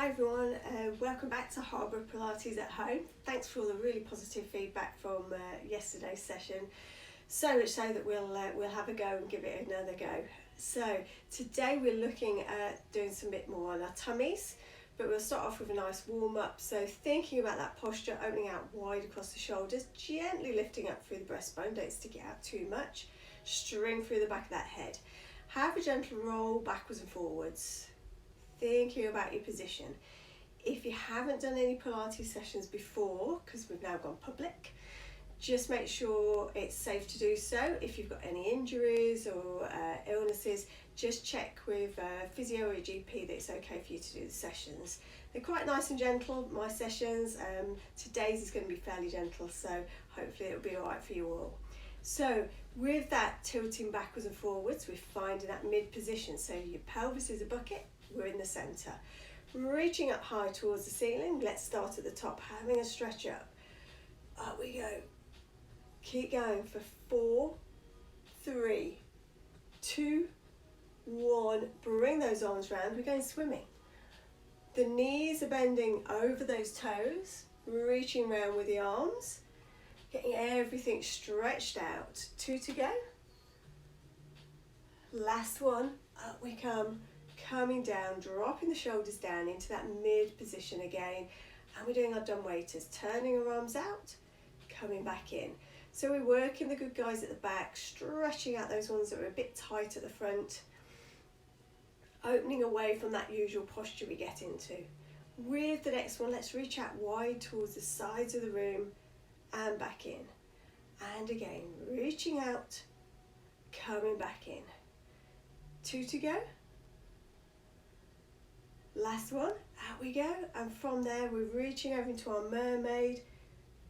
Hi everyone, welcome back to HarboroughPilates at Home. Thanks for all the really positive feedback from yesterday's session. So much so that we'll have a go and give it another go. So today we're looking at doing some bit more on our tummies, but we'll start off with a nice warm up. So thinking about that posture, opening out wide across the shoulders, gently lifting up through the breastbone, don't stick it out too much, string through the back of that head. Have a gentle roll backwards and forwards. Thinking about your position. If you haven't done any Pilates sessions before, because we've now gone public, just make sure it's safe to do so. If you've got any injuries or illnesses, just check with a physio or a GP that it's okay for you to do the sessions. They're quite nice and gentle, my sessions. Today's is going to be fairly gentle, so hopefully it'll be all right for you all. So with that tilting backwards and forwards, we're finding that mid position. So your pelvis is a bucket, we're in the centre. Reaching up high towards the ceiling, let's start at the top, having a stretch up. Up we go. Keep going for 4, 3, 2, 1. Bring those arms round, we're going swimming. The knees are bending over those toes, reaching round with the arms, getting everything stretched out. 2 to go. Last one, up we come. Coming down, dropping the shoulders down into that mid position again, and we're doing our dumb waiters, turning our arms out, coming back in. So we're working the good guys at the back, stretching out those ones that are a bit tight at the front, opening away from that usual posture we get into. With the next one, let's reach out wide towards the sides of the room and back in. And again, reaching out, coming back in. 2 to go. Last one, out we go, and from there we're reaching over into our mermaid,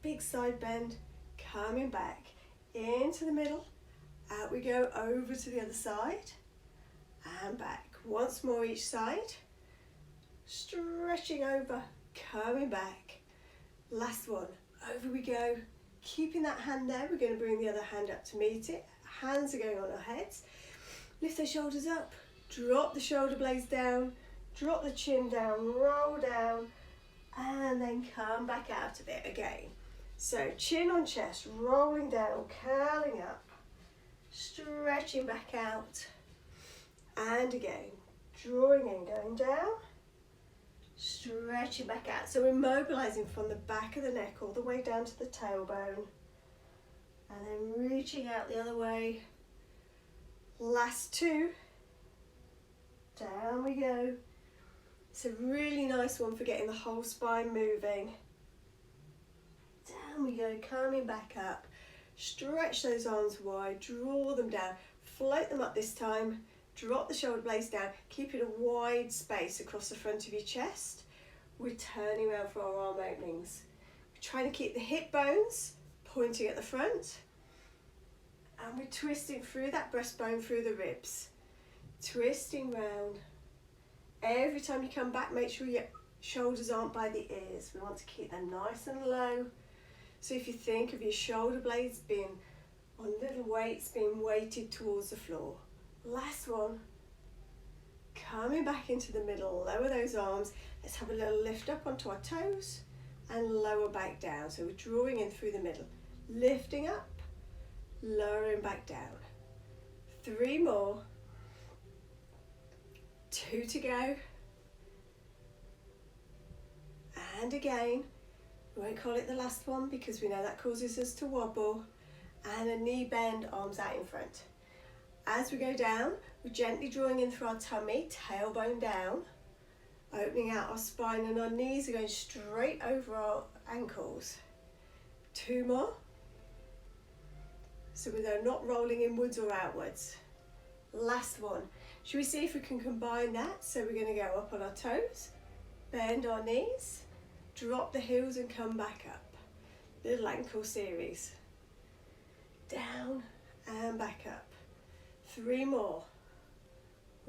big side bend, coming back into the middle, out we go over to the other side, and back. Once more each side, stretching over, coming back. Last one, over we go, keeping that hand there, we're going to bring the other hand up to meet it, hands are going on our heads, lift those shoulders up, drop the shoulder blades down, drop the chin down, roll down, and then come back out of it again. So chin on chest, rolling down, curling up, stretching back out, and again, drawing in, going down, stretching back out. So we're mobilizing from the back of the neck all the way down to the tailbone, and then reaching out the other way. Last 2, down we go. It's a really nice one for getting the whole spine moving. Down we go, coming back up. Stretch those arms wide, draw them down, float them up this time, drop the shoulder blades down, keeping a wide space across the front of your chest. We're turning around for our arm openings. We're trying to keep the hip bones pointing at the front, and we're twisting through that breastbone, through the ribs. Twisting round. Every time you come back, make sure your shoulders aren't by the ears. We want to keep them nice and low. So if you think of your shoulder blades being on little weights, being weighted towards the floor. Last one. Coming back into the middle, lower those arms. Let's have a little lift up onto our toes and lower back down. So we're drawing in through the middle. Lifting up, lowering back down. 3 more. 2 to go, and again, we won't call it the last one because we know that causes us to wobble, and a knee bend, arms out in front. As we go down, we're gently drawing in through our tummy, tailbone down, opening out our spine, and our knees are going straight over our ankles. 2 more, so they're not rolling inwards or outwards. Last one. Should we see if we can combine that? So we're going to go up on our toes, bend our knees, drop the heels and come back up. Little ankle series. Down and back up. 3 more.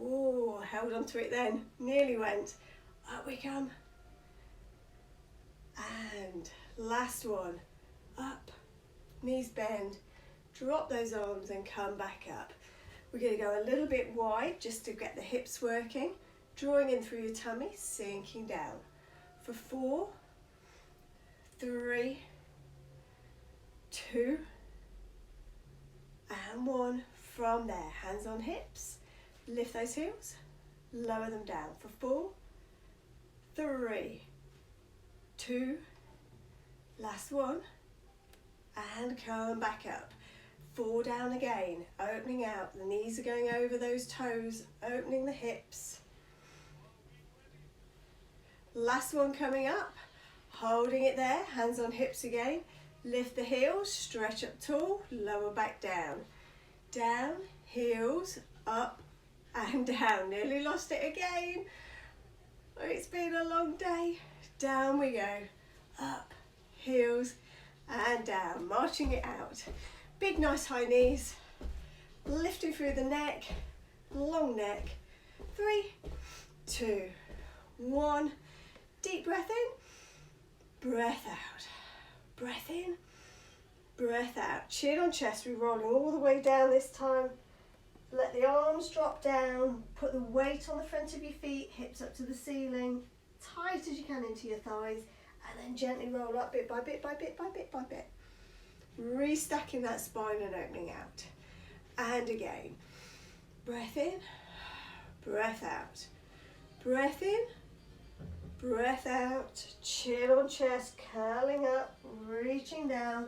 Oh, held on to it then. Nearly went. Up we come. And last one. Up, knees bend, drop those arms and come back up. We're going to go a little bit wide just to get the hips working. Drawing in through your tummy, sinking down. For 4, 3, 2, and 1. From there, hands on hips, lift those heels, lower them down. For 4, 3, 2, last one, and come back up. 4 down again, opening out, the knees are going over those toes, opening the hips. Last one coming up, holding it there, hands on hips again, lift the heels, stretch up tall, lower back down. Down, heels, up and down. Nearly lost it again. Oh, it's been a long day. Down we go, up, heels and down, marching it out. Big nice high knees, lifting through the neck, long neck. 3, 2, 1. Deep breath in, breath out, breath in, breath out. Chin on chest, we're rolling all the way down this time. Let the arms drop down, put the weight on the front of your feet, hips up to the ceiling, tight as you can into your thighs, and then gently roll up bit by bit by bit by bit by bit. Restacking that spine and opening out. And again, breath in, breath out, breath in, breath out, chin on chest, curling up, reaching down,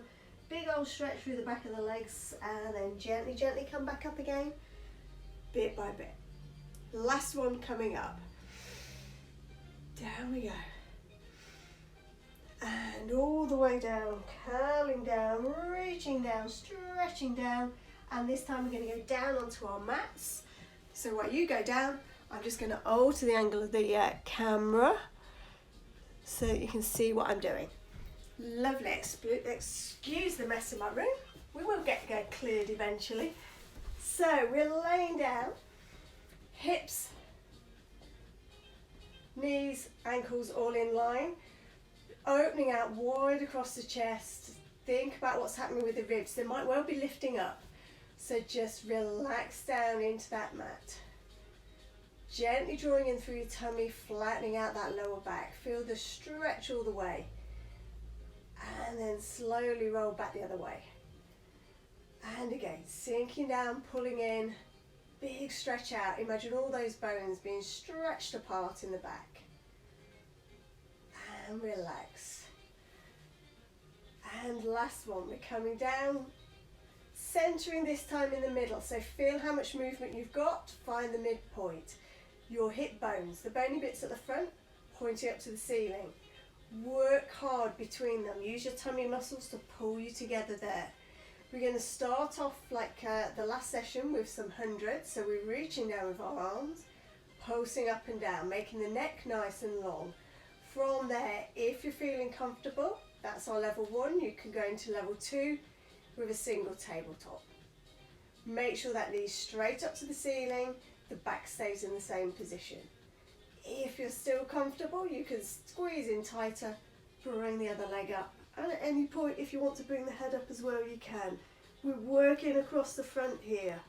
big old stretch through the back of the legs, and then gently, gently come back up again, bit by bit. Last one coming up. Down we go. And all the way down, curling down, reaching down, stretching down, and this time we're going to go down onto our mats. So while you go down, I'm just going to alter the angle of the camera so that you can see what I'm doing. Lovely. Excuse the mess in my room. We will get cleared eventually. So we're laying down, hips, knees, ankles all in line, opening out wide across the chest. Think about what's happening with the ribs. They might well be lifting up. So just relax down into that mat. Gently drawing in through your tummy, flattening out that lower back. Feel the stretch all the way. And then slowly roll back the other way. And again, sinking down, pulling in, big stretch out. Imagine all those bones being stretched apart in the back. And relax. And last one, we're coming down, centering this time in the middle. So feel how much movement you've got, find the midpoint. Your hip bones, the bony bits at the front, pointing up to the ceiling. Work hard between them. Use your tummy muscles to pull you together there. We're going to start off like the last session with some hundreds. So we're reaching down with our arms, pulsing up and down, making the neck nice and long. From there, if you're feeling comfortable, that's our level 1. You can go into level 2 with a single tabletop. Make sure that knee's straight up to the ceiling, the back stays in the same position. If you're still comfortable, you can squeeze in tighter, bring the other leg up. And at any point, if you want to bring the head up as well, you can. We're working across the front here,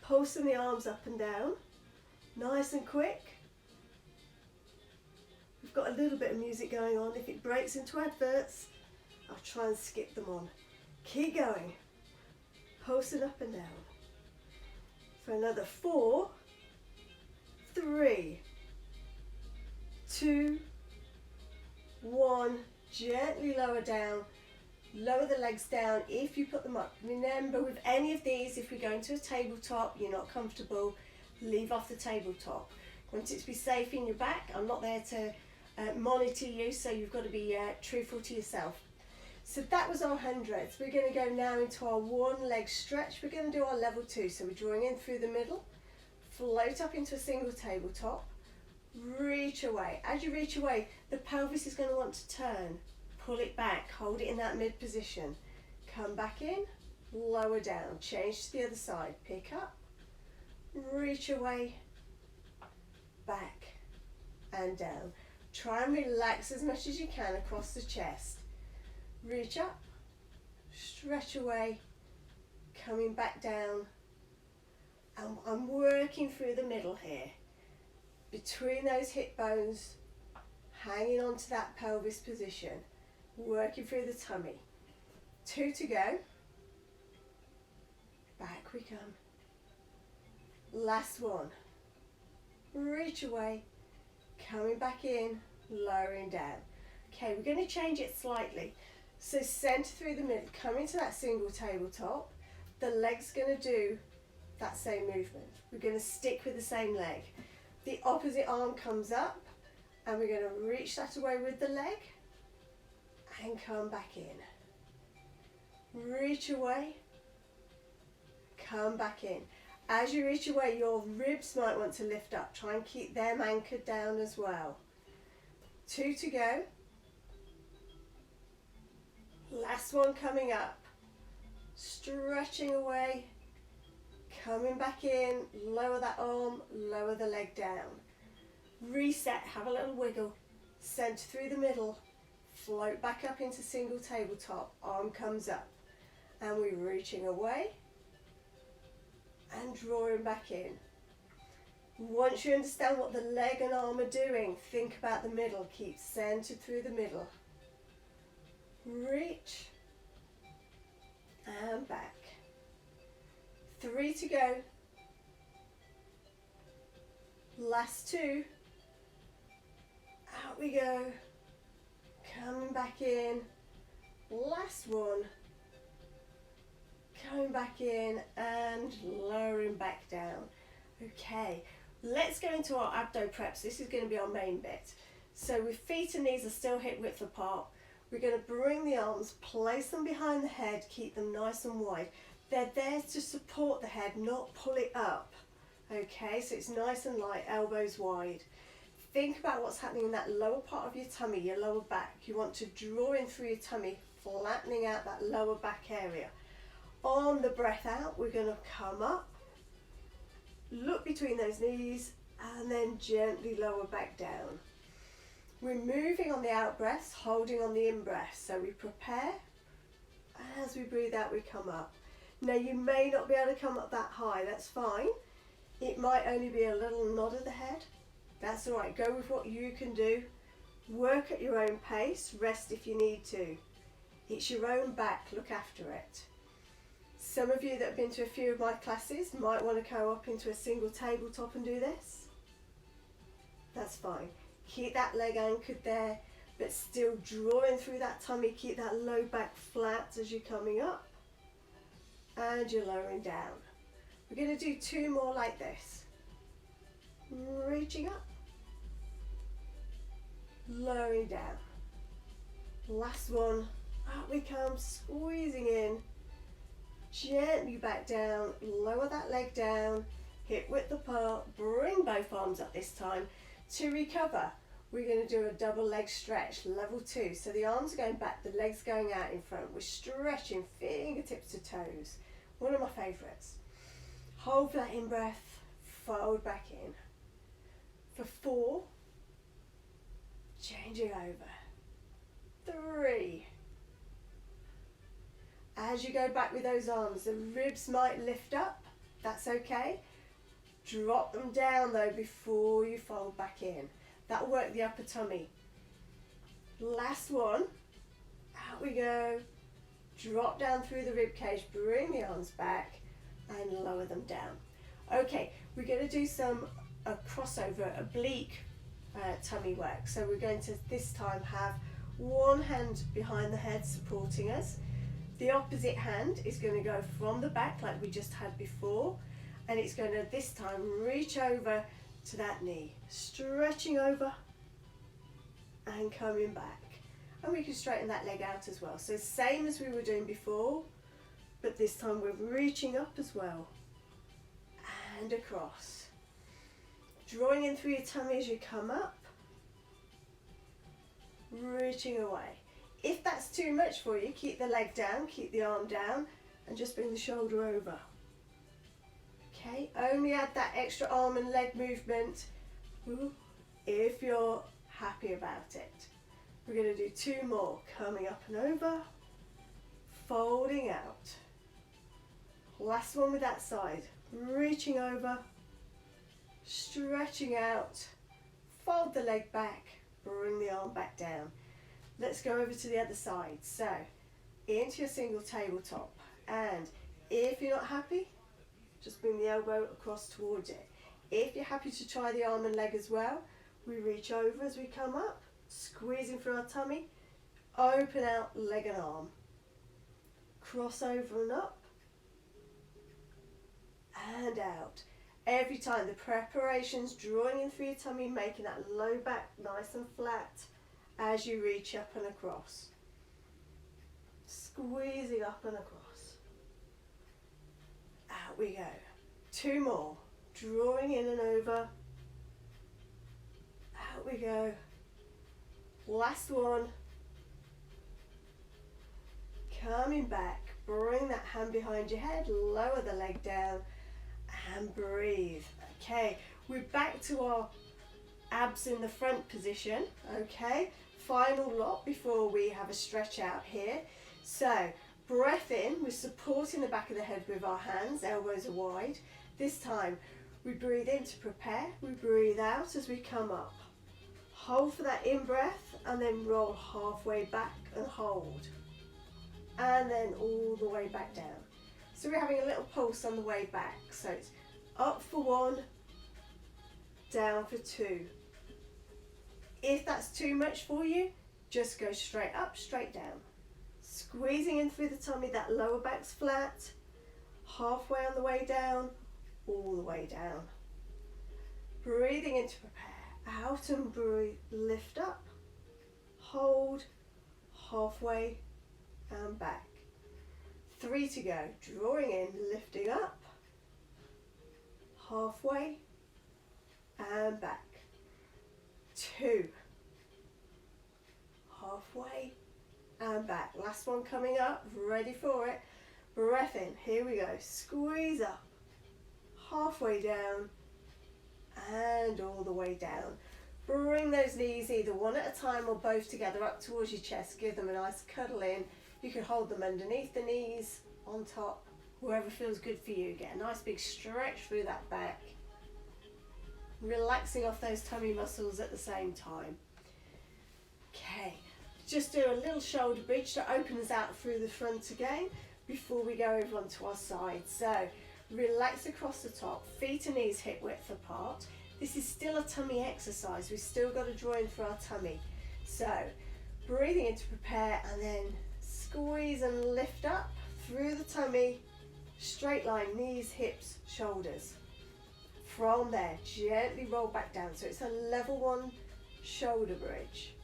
pulsing the arms up and down, nice and quick. We've got a little bit of music going on. If it breaks into adverts, I'll try and skip them on. Keep going, pulsing up and down. For another 4, 3, 2, 1. Gently lower down, lower the legs down if you put them up. Remember, with any of these, if you're going to a tabletop, you're not comfortable, leave off the tabletop. Want it to be safe in your back. I'm not there to monitor you, so you've got to be truthful to yourself. So that was our hundreds. We're going to go now into our 1 leg stretch. We're going to do our level 2. So we're drawing in through the middle, float up into a single tabletop, reach away. As you reach away, the pelvis is going to want to turn. Pull it back, hold it in that mid position. Come back in, lower down, change to the other side. Pick up, reach away, back and down. Try and relax as much as you can across the chest. Reach up, stretch away, coming back down. And I'm working through the middle here. between those hip bones, hanging on to that pelvis position, working through the tummy. 2 to go. Back we come. Last one. Reach away, coming back in, lowering down. Okay, we're going to change it slightly. So centre through the middle, come into that single tabletop. The leg's going to do that same movement. We're going to stick with the same leg. The opposite arm comes up and we're going to reach that away with the leg and come back in. Reach away, come back in. As you reach away, your ribs might want to lift up. Try and keep them anchored down as well. 2 to go. Last one coming up. Stretching away, coming back in, lower that arm, lower the leg down. Reset, have a little wiggle, centre through the middle, float back up into single tabletop, arm comes up, and we're reaching away and drawing back in. Once you understand what the leg and arm are doing, think about the middle, keep centred through the middle. Reach and back. 3 to go. Last 2. Out we go. Coming back in. Last one. Coming back in and lowering back down. Okay, let's go into our abdo preps. This is going to be our main bit. So with feet and knees are still hip width apart, we're going to bring the arms, place them behind the head, keep them nice and wide. They're there to support the head, not pull it up. Okay, so it's nice and light, elbows wide. Think about what's happening in that lower part of your tummy, your lower back. You want to draw in through your tummy, flattening out that lower back area. On the breath out, we're going to come up, look between those knees, and then gently lower back down. We're moving on the out breaths, holding on the in breath. So we prepare, and as we breathe out, we come up. Now you may not be able to come up that high, that's fine. It might only be a little nod of the head. That's all right, go with what you can do. Work at your own pace, rest if you need to. It's your own back, look after it. Some of you that have been to a few of my classes might want to go up into a single tabletop and do this. That's fine. Keep that leg anchored there, but still drawing through that tummy. Keep that low back flat as you're coming up and you're lowering down. We're going to do 2 more like this. Reaching up, lowering down. Last one, up we come, squeezing in, gently back down, lower that leg down, hip width apart, bring both arms up this time. To recover, we're going to do a double leg stretch, level 2. So the arms are going back, the legs going out in front. We're stretching fingertips to toes. One of my favourites. Hold that in breath, fold back in. For 4, changing over. 3. As you go back with those arms, the ribs might lift up. That's okay. Drop them down though before you fold back in. That'll work the upper tummy. Last one. Out we go. Drop down through the rib cage, bring the arms back and lower them down. Okay, we're going to do some crossover, oblique tummy work. So we're going to this time have one hand behind the head supporting us. The opposite hand is going to go from the back like we just had before, and it's going to this time reach over to that knee, stretching over and coming back. And we can straighten that leg out as well. So same as we were doing before, but this time we're reaching up as well and across. Drawing in through your tummy as you come up, reaching away. If that's too much for you, keep the leg down, keep the arm down, and just bring the shoulder over. Okay, only add that extra arm and leg movement if you're happy about it. We're going to do 2 more, coming up and over, folding out. Last one with that side, reaching over, stretching out fold the leg back, bring the arm back down. Let's go over to the other side. So into your single tabletop, and if you're not happy, just bring the elbow across towards it. If you're happy to try the arm and leg as well, we reach over as we come up, squeezing through our tummy, open out leg and arm, cross over and up, and out. Every time the preparation's drawing in through your tummy, making that low back nice and flat as you reach up and across. Squeezing up and across. Out we go. 2 more. Drawing in and over. Out we go. Last one. Coming back. Bring that hand behind your head. Lower the leg down. And breathe. Okay, we're back to our abs in the front position. Okay, final lot before we have a stretch out here. So breath in, we're supporting the back of the head with our hands, elbows are wide. This time we breathe in to prepare, we breathe out as we come up. Hold for that in breath and then roll halfway back and hold. And then all the way back down. So we're having a little pulse on the way back. So it's up for 1, down for 2. If that's too much for you, just go straight up, straight down. Squeezing in through the tummy, that lower back's flat. Halfway on the way down, all the way down. Breathing in to prepare. Out and breathe, lift up. Hold, halfway and back. 3 to go. Drawing in, lifting up, halfway and back. 2, halfway and back. Last one coming up, ready for it. Breath in, here we go. Squeeze up, halfway down and all the way down. Bring those knees either one at a time or both together up towards your chest. Give them a nice cuddle in. You can hold them underneath the knees, on top, wherever feels good for you. Get a nice big stretch through that back. Relaxing off those tummy muscles at the same time. Okay, just do a little shoulder bridge to open us out through the front again before we go over onto our side. So relax across the top, feet and knees hip width apart. This is still a tummy exercise. We've still got to draw in for our tummy. So breathing in to prepare and then squeeze and lift up through the tummy, straight line, knees, hips, shoulders. From there, gently roll back down. So it's a level 1 shoulder bridge.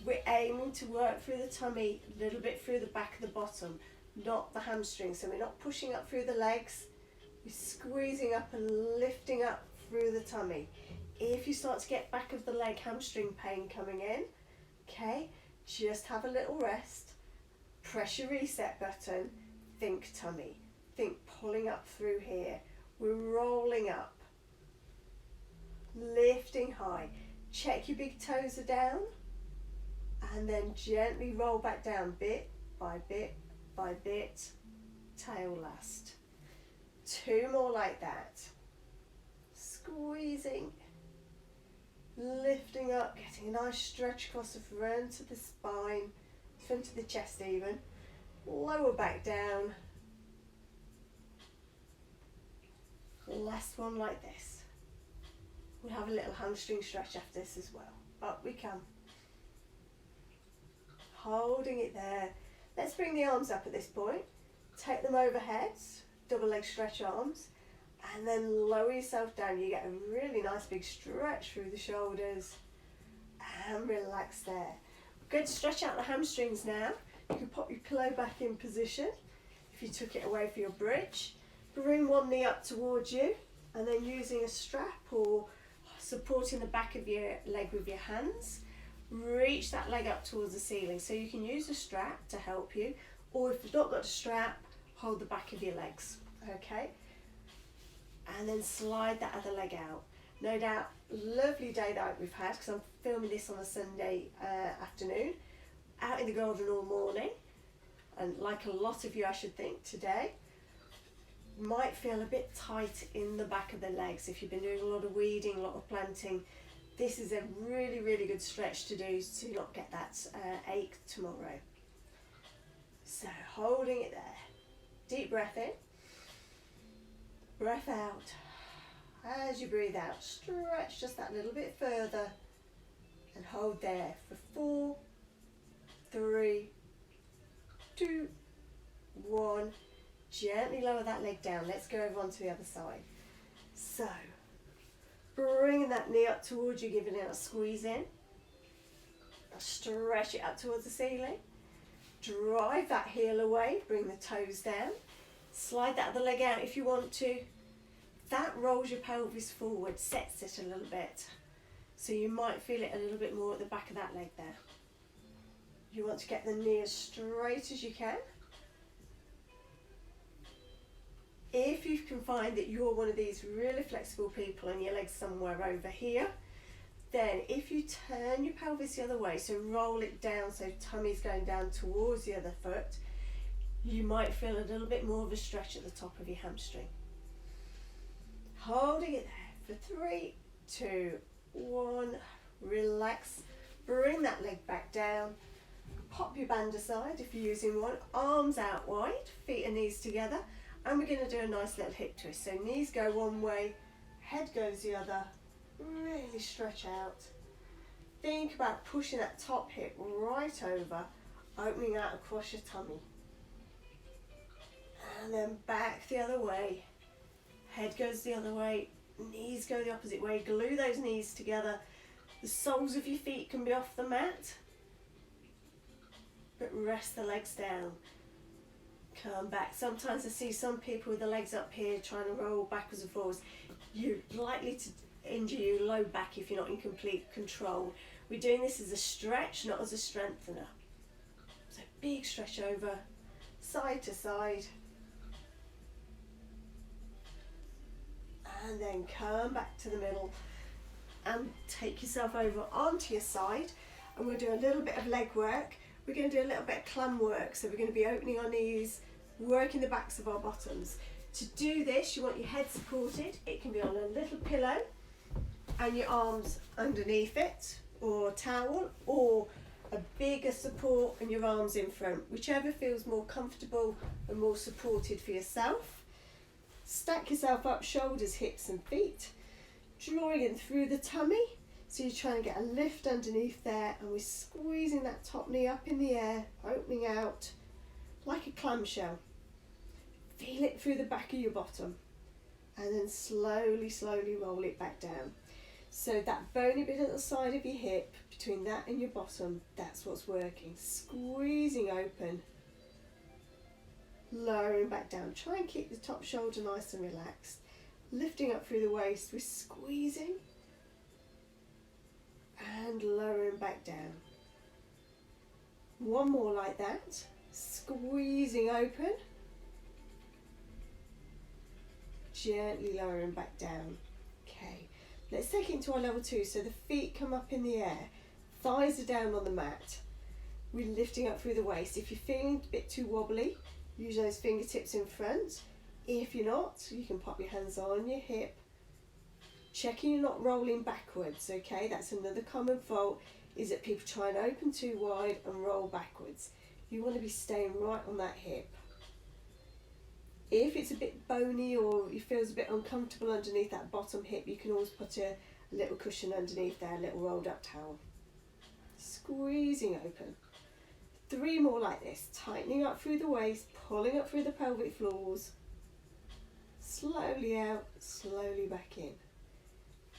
We're aiming to work through the tummy, a little bit through the back of the bottom, not the hamstrings. So we're not pushing up through the legs, we're squeezing up and lifting up through the tummy. If you start to get back of the leg hamstring pain coming in, okay, just have a little rest, press your reset button, think tummy, think pulling up through here. We're rolling up, lifting high, check your big toes are down, and then gently roll back down bit by bit by bit, tail last. 2 more like that. Squeezing, lifting up, getting a nice stretch across the front of the spine, front of the chest even. Lower back down. Last one like this. We'll have a little hamstring stretch after this as well. Up we come. Holding it there. Let's bring the arms up at this point. Take them overhead, double leg stretch arms, and then lower yourself down. You get a really nice big stretch through the shoulders and relax there. Good, stretch out the hamstrings now. You can pop your pillow back in position if you took it away for your bridge. Bring one knee up towards you and then using a strap or supporting the back of your leg with your hands, reach that leg up towards the ceiling. So you can use a strap to help you, or if you've not got a strap, hold the back of your legs, okay? And then slide that other leg out. No doubt, lovely day that we've had, because I'm filming this on a Sunday afternoon, out in the garden all morning, and like a lot of you I should think today. might feel a bit tight in the back of the legs. If you've been doing a lot of weeding, a lot of planting, this is a really, really good stretch to do to not get that ache tomorrow. So holding it there. Deep breath in, breath out. As you breathe out, stretch just that little bit further and hold there for 4, 3, 2, 1. Gently lower that leg down. Let's go over onto the other side. So, bringing that knee up towards you, giving it a squeeze in. Stretch it up towards the ceiling. Drive that heel away, bring the toes down. Slide that other leg out if you want to. That rolls your pelvis forward, sets it a little bit. So you might feel it a little bit more at the back of that leg there. You want to get the knee as straight as you can. If you can find that you're one of these really flexible people and your leg's somewhere over here, then if you turn your pelvis the other way, so roll it down so tummy's going down towards the other foot, you might feel a little bit more of a stretch at the top of your hamstring. Holding it there for 3, 2, 1, relax, bring that leg back down, pop your band aside if you're using one, arms out wide, feet and knees together, and we're going to do a nice little hip twist. So knees go one way, head goes the other, really stretch out. Think about pushing that top hip right over, opening out across your tummy. And then back the other way, head goes the other way, knees go the opposite way, glue those knees together. The soles of your feet can be off the mat, but rest the legs down. Come back. Sometimes I see some people with the legs up here trying to roll backwards and forwards. You're likely to injure your low back if you're not in complete control. We're doing this as a stretch, not as a strengthener. So big stretch over, side to side. And then come back to the middle and take yourself over onto your side. And we'll do a little bit of leg work. We're going to do a little bit of clam work. So we're going to be opening our knees, working the backs of our bottoms. To do this, you want your head supported. It can be on a little pillow and your arms underneath it, or towel, or a bigger support and your arms in front, whichever feels more comfortable and more supported for yourself. Stack yourself up, shoulders, hips and feet, drawing in through the tummy. So you're trying to get a lift underneath there, and we're squeezing that top knee up in the air, opening out like a clamshell. Feel it through the back of your bottom, and then slowly, slowly roll it back down. So that bony bit at the side of your hip, between that and your bottom, that's what's working. Squeezing open, lowering back down. Try and keep the top shoulder nice and relaxed. Lifting up through the waist, we're squeezing and lowering back down. One more like that. Squeezing open, gently lowering back down. Okay, let's take it into our level 2. So the feet come up in the air, thighs are down on the mat. We're lifting up through the waist. If you're feeling a bit too wobbly, use those fingertips in front. If you're not, you can pop your hands on your hip, checking you're not rolling backwards. Okay, that's another common fault, is that people try and open too wide and roll backwards. You want to be staying right on that hip. If it's a bit bony or it feels a bit uncomfortable underneath that bottom hip, you can always put a little cushion underneath there, a little rolled up towel. Squeezing open. 3 more like this, tightening up through the waist, pulling up through the pelvic floors. Slowly out, slowly back in.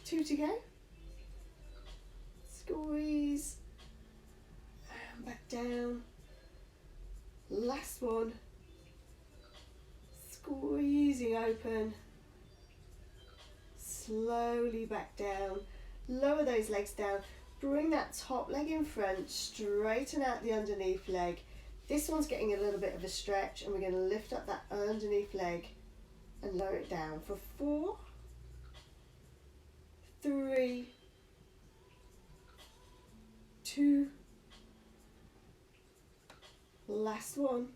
2 to go. Squeeze and back down. Last one. Squeezing open. Slowly back down. Lower those legs down. Bring that top leg in front. Straighten out the underneath leg. This one's getting a little bit of a stretch, and we're going to lift up that underneath leg and lower it down for 4, 3, 2, last one.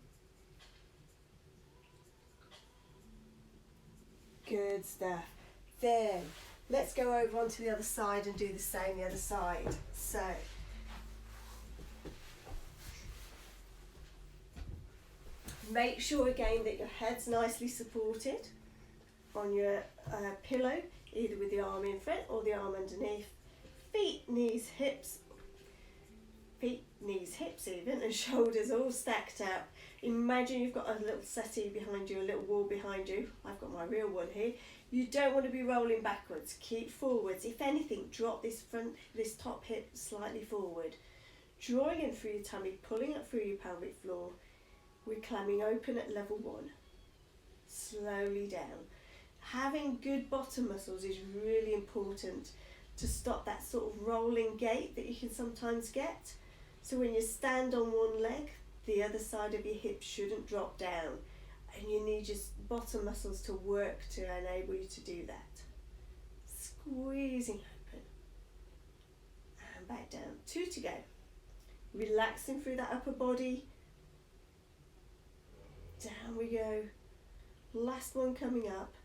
Good stuff. Then let's go over onto the other side and do the same the other side. So make sure again that your head's nicely supported on your pillow, either with the arm in front or the arm underneath. Feet, knees, hips even, and shoulders all stacked up. Imagine you've got a little settee behind you, a little wall behind you. I've got my real one here. You don't want to be rolling backwards. Keep forwards. If anything, drop this top hip slightly forward. Drawing in through your tummy, pulling up through your pelvic floor. We're climbing open at level 1. Slowly down. Having good bottom muscles is really important to stop that sort of rolling gait that you can sometimes get. So when you stand on one leg, the other side of your hip shouldn't drop down, and you need your bottom muscles to work to enable you to do that. Squeezing open and back down. 2 to go. Relaxing through that upper body. Down we go. Last one coming up.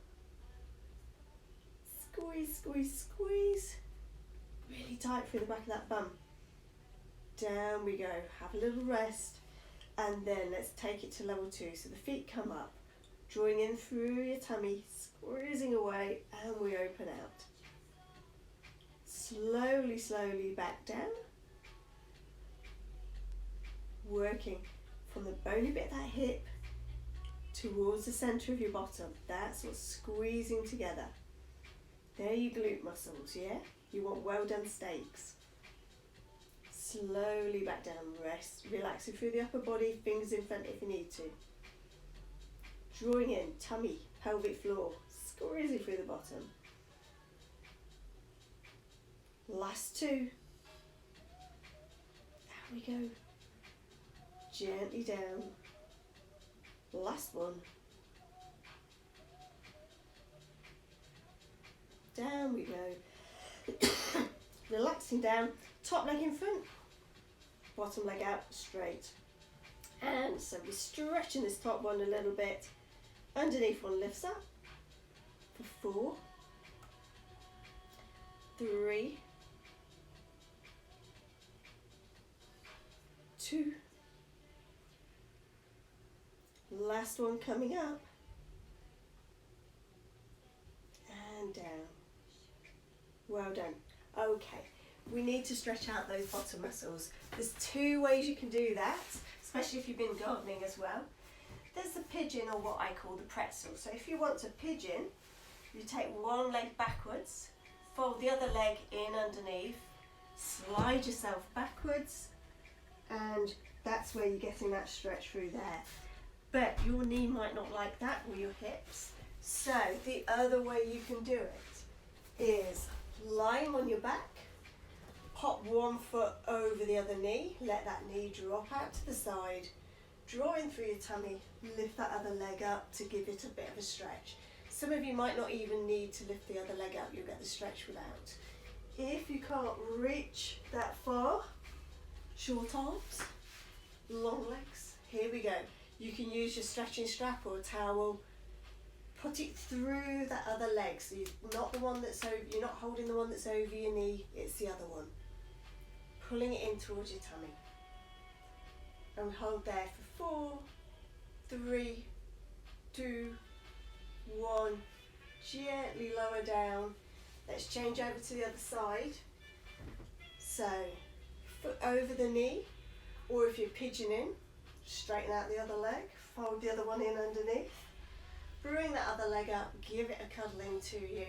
Squeeze, squeeze, squeeze. Really tight through the back of that bum. Down we go. Have a little rest. And then let's take it to level 2. So the feet come up. Drawing in through your tummy. Squeezing away. And we open out. Slowly, slowly back down. Working from the bony bit of that hip towards the centre of your bottom. That's what's squeezing together. They're your glute muscles, yeah? You want well done steaks. Slowly back down, rest, relaxing through the upper body, fingers in front if you need to. Drawing in, tummy, pelvic floor, squeezing through the bottom. Last 2. There we go. Gently down. Last one. Down we go. Relaxing down, top leg in front, bottom leg out straight. And so we're stretching this top one a little bit. Underneath one lifts up for 4, 3, 2. Last one coming up. And down. Well done. Okay, we need to stretch out those bottom muscles. There's 2 ways you can do that, especially if you've been gardening as well. There's the pigeon, or what I call the pretzel. So if you want to pigeon, you take one leg backwards, fold the other leg in underneath, slide yourself backwards, and that's where you're getting that stretch through there. But your knee might not like that, or your hips. So the other way you can do it is lying on your back, pop one foot over the other knee, let that knee drop out to the side, draw in through your tummy, lift that other leg up to give it a bit of a stretch. Some of you might not even need to lift the other leg up, you'll get the stretch without. If you can't reach that far, short arms, long legs, here we go. You can use your stretching strap or a towel. Put it through that other leg, so you're not holding the one that's over your knee, it's the other one. Pulling it in towards your tummy. And hold there for 4, 3, 2, 1. Gently lower down. Let's change over to the other side. So, foot over the knee, or if you're pigeoning, straighten out the other leg, fold the other one in underneath. Bring that other leg up, give it a cuddling to you.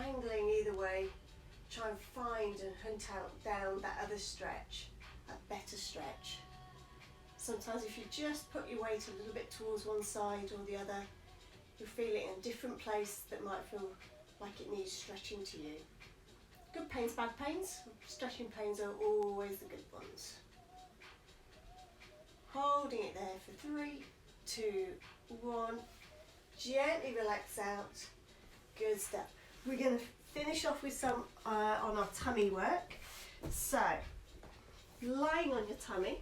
Angling either way, try and find and hunt out down that other stretch, a better stretch. Sometimes if you just put your weight a little bit towards one side or the other, you'll feel it in a different place that might feel like it needs stretching to you. Good pains, bad pains. Stretching pains are always the good ones. Holding it there for 3, 2, 1. Gently relax out. Good stuff. We're going to finish off with some on our tummy work. So, lying on your tummy.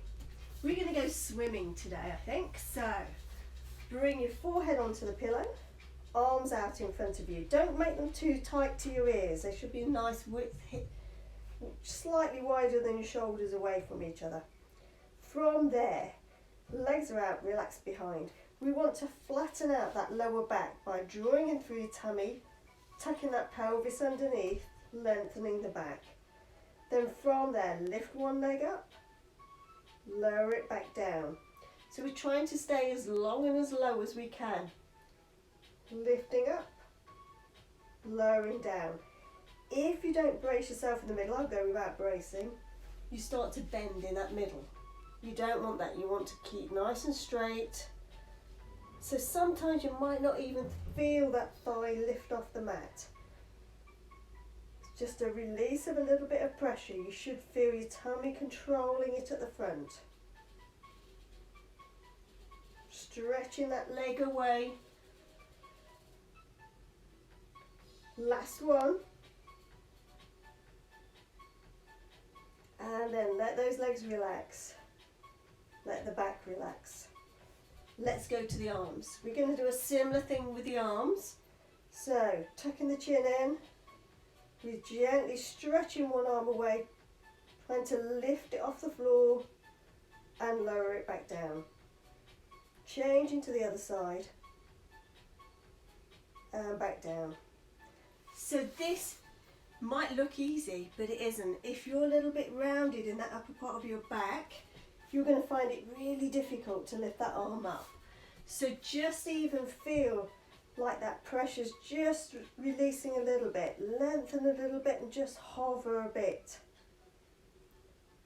We're going to go swimming today, I think. So, Bring your forehead onto the pillow, arms out in front of you. Don't make them too tight to your ears. They should be a nice width, slightly wider than your shoulders away from each other. From there, legs are out, relax behind. We want to flatten out that lower back by drawing in through your tummy, tucking that pelvis underneath, lengthening the back. Then from there, lift one leg up, lower it back down. So we're trying to stay as long and as low as we can. Lifting up, lowering down. If you don't brace yourself in the middle, I'll go without bracing, you start to bend in that middle. You don't want that, you want to keep nice and straight. So sometimes you might not even feel that thigh lift off the mat. It's just a release of a little bit of pressure. You should feel your tummy controlling it at the front. Stretching that leg away. Last one. And then let those legs relax. Let the back relax. Let's go to the arms. We're going to do a similar thing with the arms. So, tucking the chin in. We're gently stretching one arm away, trying to lift it off the floor and lower it back down. Changing to the other side. And back down. So this might look easy, but it isn't. If you're a little bit rounded in that upper part of your back, you're going to find it really difficult to lift that arm up. So just even feel like that pressure's just releasing a little bit, lengthen a little bit and just hover a bit.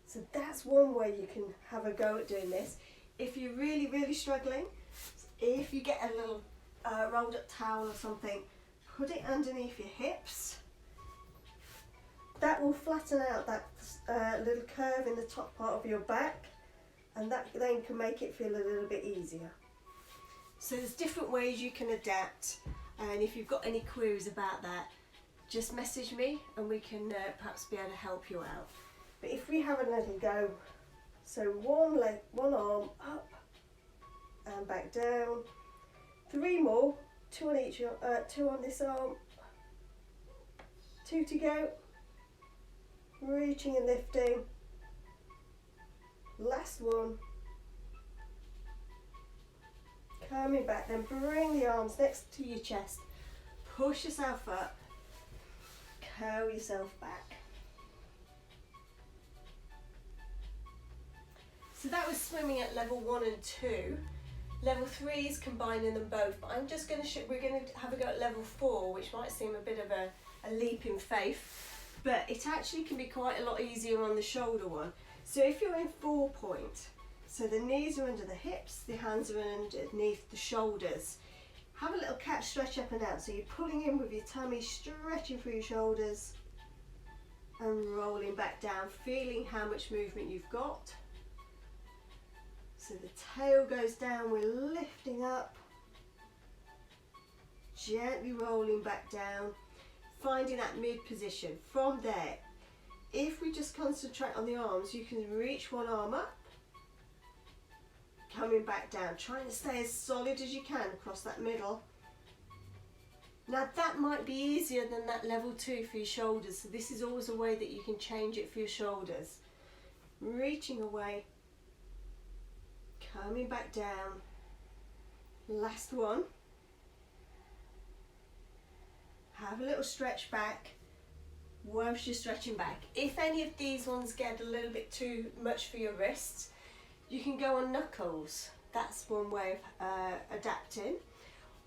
So that's one way you can have a go at doing this. If you're really, really struggling, if you get a little rolled up towel or something, put it underneath your hips. That will flatten out that little curve in the top part of your back, and that then can make it feel a little bit easier. So there's different ways you can adapt, and if you've got any queries about that, just message me and we can perhaps be able to help you out. But if we have a little go, so one leg, one arm up and back down, 3 more, 2 on each, 2 on this arm, 2 to go, reaching and lifting, last one, coming back, then bring the arms next to your chest, push yourself up, curl yourself back. So that was swimming at level 1 and 2. Level 3 is combining them both, but I'm just going to we're going to have a go at level 4, which might seem a bit of a leap in faith, but it actually can be quite a lot easier on the shoulder one. So if you're in 4 point, so the knees are under the hips, the hands are underneath the shoulders. Have a little cat stretch up and down, so you're pulling in with your tummy, stretching through your shoulders and rolling back down, feeling how much movement you've got. So the tail goes down, we're lifting up, gently rolling back down, finding that mid position. From there, if we just concentrate on the arms, you can reach one arm up, coming back down, trying to stay as solid as you can across that middle. Now that might be easier than that level 2 for your shoulders, so this is always a way that you can change it for your shoulders. Reaching away, coming back down, last one, have a little stretch back whilst you're stretching back. If any of these ones get a little bit too much for your wrists, you can go on knuckles, that's one way of adapting,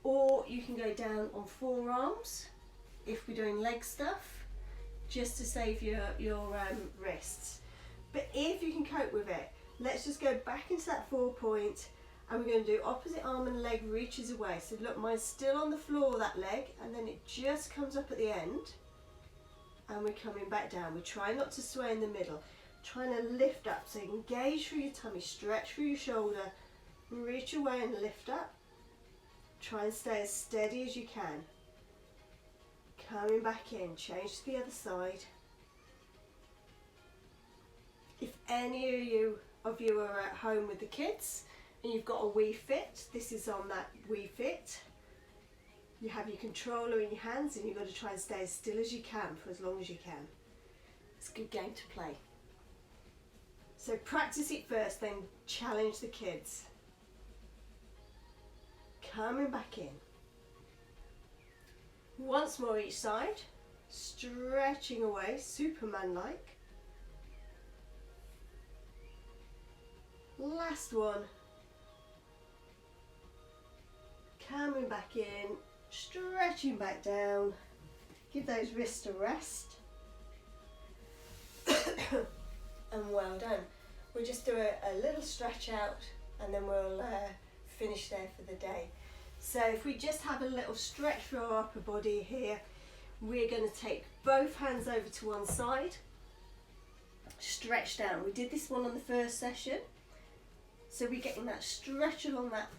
or you can go down on forearms if we're doing leg stuff, just to save your wrists. But if you can cope with it, let's just go back into that 4 point, and we're going to do opposite arm and leg reaches away. So look, mine's still on the floor, that leg, and then it just comes up at the end, and we're coming back down. We're trying not to sway in the middle, trying to lift up, so engage through your tummy, stretch through your shoulder, reach away and lift up. Try and stay as steady as you can. Coming back in, change to the other side. If any of you are at home with the kids and you've got a Wii Fit. This is on that Wii Fit. You have your controller in your hands and you've got to try and stay as still as you can for as long as you can. It's a good game to play. So practice it first, then challenge the kids. Coming back in. Once more each side, stretching away, Superman-like. Last one. Coming back in, stretching back down. Give those wrists a rest. And well done. We'll just do a little stretch out and then we'll finish there for the day. So if we just have a little stretch for our upper body here, we're going to take both hands over to one side, stretch down. We did this one on the first session, so we're getting that stretch along that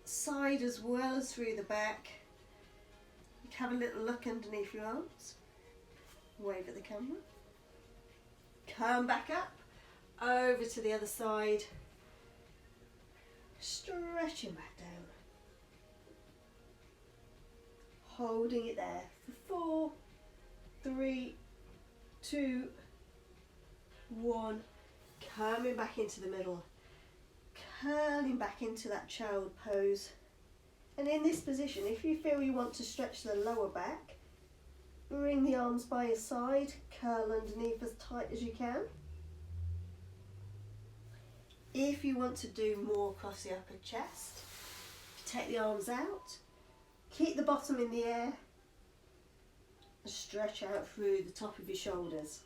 side as well as through the back. You can have a little look underneath your arms, wave at the camera, come back up, over to the other side, stretching back down. Holding it there for 4, 3, 2, 1. Coming back into the middle. Curling back into that child pose. And in this position, if you feel you want to stretch the lower back, bring the arms by your side, curl underneath as tight as you can. If you want to do more across the upper chest, take the arms out. Keep the bottom in the air and stretch out through the top of your shoulders.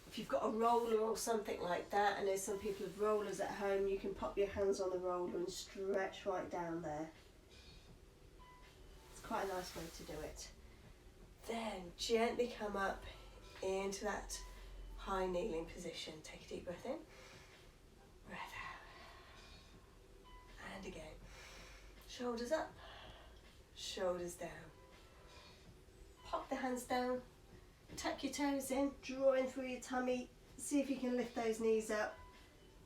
If you've got a roller or something like that, I know some people have rollers at home, you can pop your hands on the roller and stretch right down there. It's quite a nice way to do it. Then gently come up into that high kneeling position. Take a deep breath in, breath out, and again. Shoulders up, shoulders down. Pop the hands down, tuck your toes in, drawing through your tummy. See if you can lift those knees up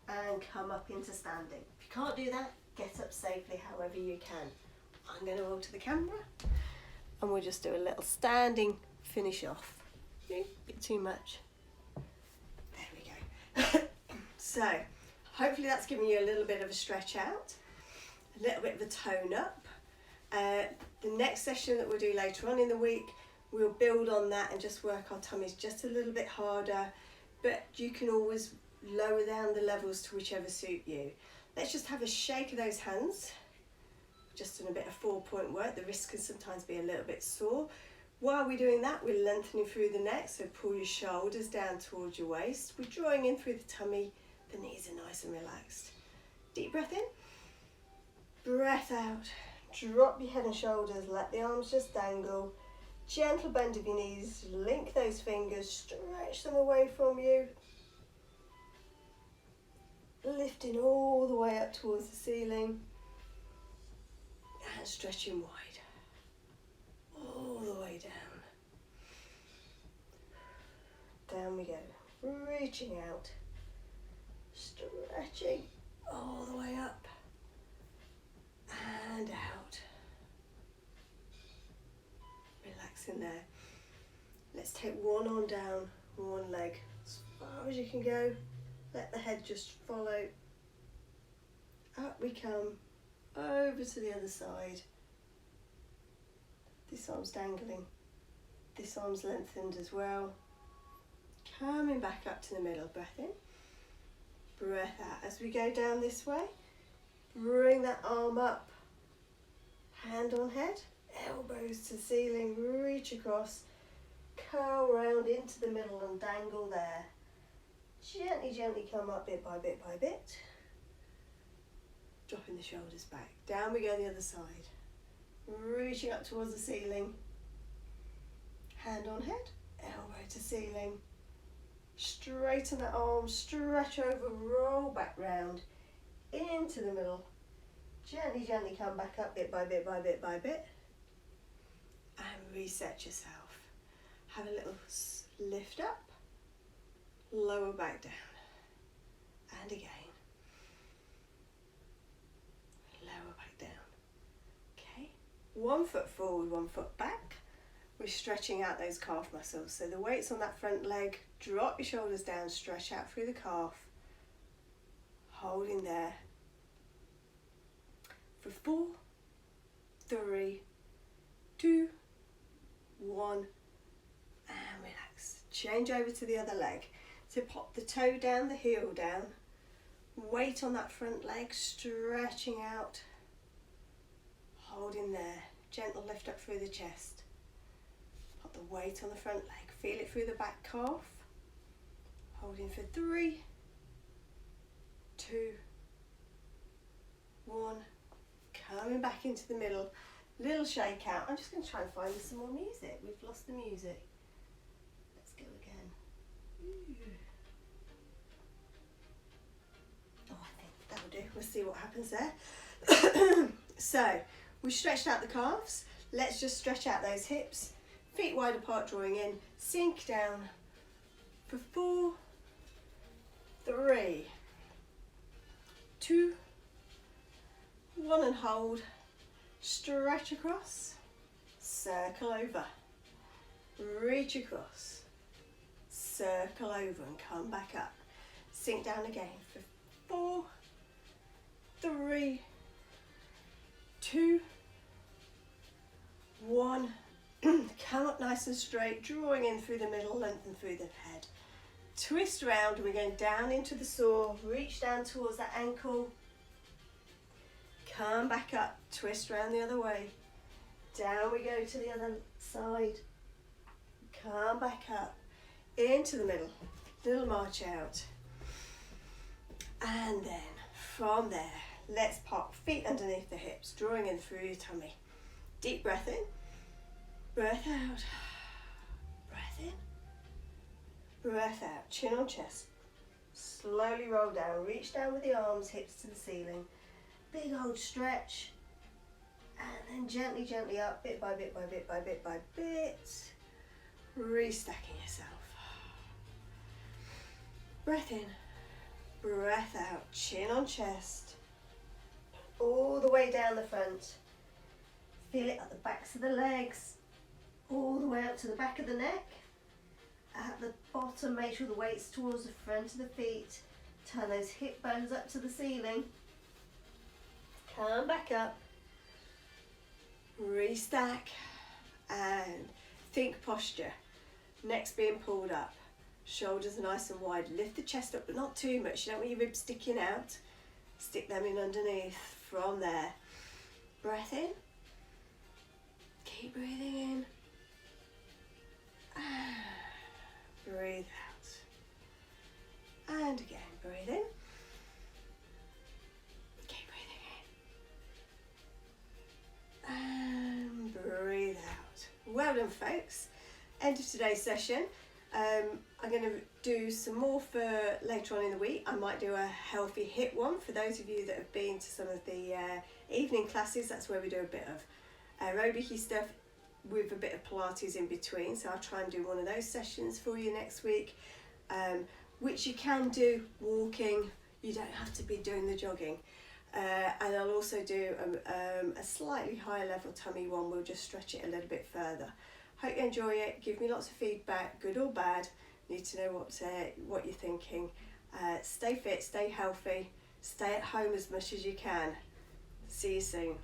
and come up into standing. If you can't do that, get up safely however you can. I'm going to roll to the camera and we'll just do a little standing finish off. A bit too much. There we go. So, hopefully that's given you a little bit of a stretch out. A little bit of a tone up. The next session that we'll do later on in the week, we'll build on that and just work our tummies just a little bit harder, but you can always lower down the levels to whichever suit you. Let's just have a shake of those hands. Just done a bit of 4-point work. The wrists can sometimes be a little bit sore. While we're doing that, we're lengthening through the neck, so pull your shoulders down towards your waist. We're drawing in through the tummy, the knees are nice and relaxed. Deep breath in. Breath out, drop your head and shoulders, let the arms just dangle. Gentle bend of your knees, link those fingers, stretch them away from you. Lifting all the way up towards the ceiling. And stretching wide. All the way down. Down we go, reaching out. Stretching all the way up. And out. Relaxing there. Let's take one arm down, one leg as far as you can go. Let the head just follow. Up we come, over to the other side. This arm's dangling. This arm's lengthened as well. Coming back up to the middle. Breath in. Breath out. As we go down this way, bring that arm up, hand on head, elbows to ceiling, reach across, curl round into the middle and dangle there. Gently, gently come up bit by bit by bit. Dropping the shoulders back. Down we go the other side. Reaching up towards the ceiling. Hand on head, elbow to ceiling. Straighten that arm, stretch over, roll back round. Into the middle, gently, gently come back up bit by bit by bit by bit, and reset yourself. Have a little lift up, lower back down, and again. Lower back down. Okay, 1 foot forward, 1 foot back. We're stretching out those calf muscles. So the weight's on that front leg, drop your shoulders down, stretch out through the calf. Holding there. For 4, 3, 2, 1, and relax. Change over to the other leg. So pop the toe down, the heel down. Weight on that front leg, stretching out. Holding there. Gentle lift up through the chest. Put the weight on the front leg. Feel it through the back calf. Holding for 3, 2, 1. Coming back into the middle. Little shake out. I'm just going to try and find some more music. We've lost the music. Let's go again. Ooh. Oh, I think that'll do. We'll see what happens there. So, we stretched out the calves. Let's just stretch out those hips. Feet wide apart, drawing in. Sink down for 4, 3, 2, 1, and hold. Stretch across. Circle over. Reach across. Circle over and come back up. Sink down again for 4, 3, 2, 1. Come up nice and straight, drawing in through the middle, lengthen through the head. Twist round, we're going down into the saw, reach down towards that ankle. Come back up, twist round the other way. Down we go to the other side. Come back up, into the middle, little march out. And then from there, let's pop feet underneath the hips, drawing in through your tummy. Deep breath in. Breath out, breath in, breath out, chin on chest. Slowly roll down, reach down with the arms, hips to the ceiling. Big old stretch. And then gently, gently up, bit by bit by bit by bit by bit. Restacking yourself. Breath in, breath out, chin on chest. All the way down the front. Feel it at the backs of the legs. All the way up to the back of the neck. At the bottom, make sure the weight's towards the front of the feet. Turn those hip bones up to the ceiling. Come back up. Restack. And think posture. Neck's being pulled up. Shoulders are nice and wide. Lift the chest up, but not too much. You don't want your ribs sticking out. Stick them in underneath. From there. Breath in. Keep breathing in. Breathe out. And again, breathe in. Keep breathing in. And breathe out. Well done, folks. End of today's session. I'm going to do some more for later on in the week. I might do a healthy hip one for those of you that have been to some of the evening classes. That's where we do a bit of aerobic-y stuff with a bit of Pilates in between, so I'll try and do one of those sessions for you next week, which you can do walking. You don't have to be doing the jogging, and I'll also do a slightly higher level tummy one. We'll just stretch it a little bit further. Hope you enjoy it. Give me lots of feedback, good or bad. Need to know what you're thinking. Stay fit, stay healthy, stay at home as much as you can. See you soon.